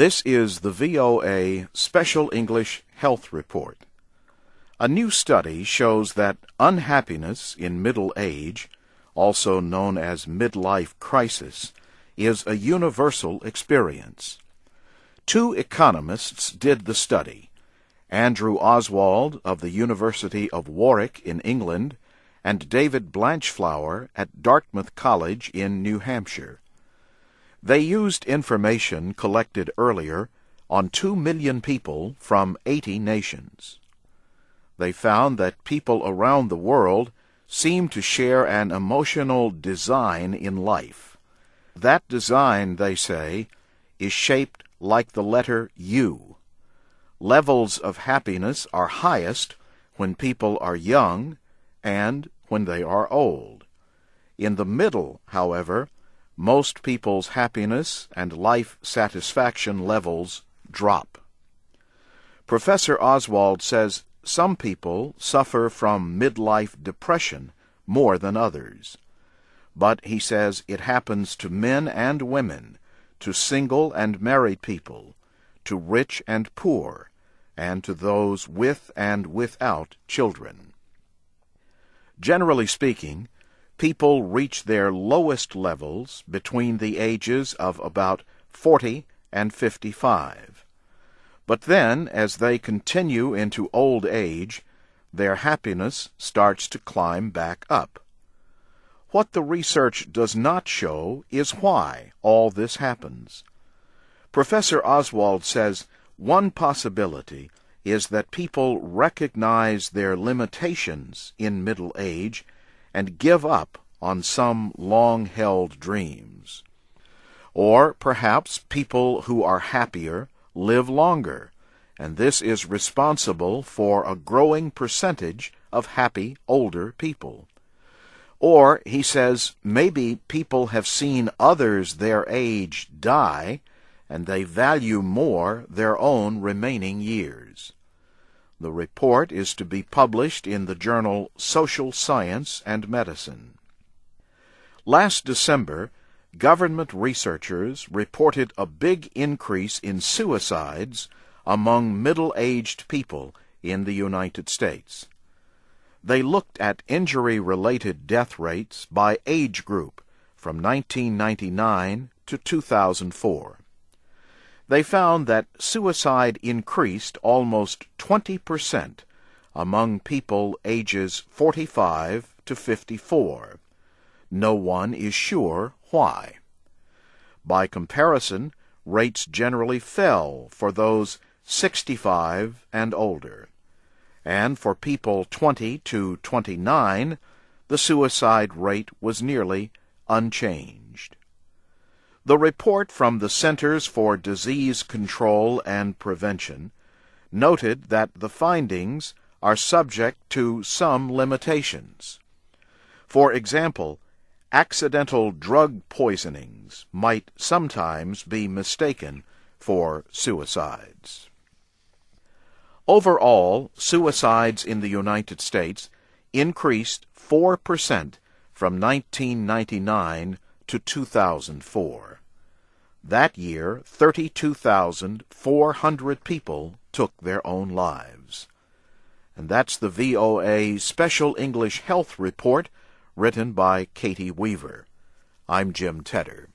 This is the VOA Special English Health Report. A new study shows that unhappiness in middle age, also known as midlife crisis, is a universal experience. Two economists did the study, Andrew Oswald of the University of Warwick in England and David Blanchflower at Dartmouth College in New Hampshire. They used information collected earlier on 2 million people from 80 nations. They found that people around the world seem to share an emotional design in life. That design, they say, is shaped like the letter U. Levels of happiness are highest when people are young and when they are old. In the middle, however, most people's happiness and life satisfaction levels drop. Professor Oswald says some people suffer from midlife depression more than others. But he says it happens to men and women, to single and married people, to rich and poor, and to those with and without children. Generally speaking, people reach their lowest levels between the ages of about 40 and 55. But then, as they continue into old age, their happiness starts to climb back up. What the research does not show is why all this happens. Professor Oswald says one possibility is that people recognize their limitations in middle age and give up on some long-held dreams. Or perhaps people who are happier live longer, and this is responsible for a growing percentage of happy older people. Or, he says, maybe people have seen others their age die, and they value more their own remaining years. The report is to be published in the journal Social Science and Medicine. Last December, government researchers reported a big increase in suicides among middle-aged people in the United States. They looked at injury-related death rates by age group from 1999 to 2004. They found that suicide increased almost 20% among people ages 45 to 54. No one is sure why. By comparison, rates generally fell for those 65 and older. And for people 20 to 29, the suicide rate was nearly unchanged. The report from the Centers for Disease Control and Prevention noted that the findings are subject to some limitations. For example, accidental drug poisonings might sometimes be mistaken for suicides. Overall, suicides in the United States increased 4% from 1999 to 2004. That year, 32,400 people took their own lives. And that's the VOA Special English Health Report, written by Katie Weaver. I'm Jim Tedder.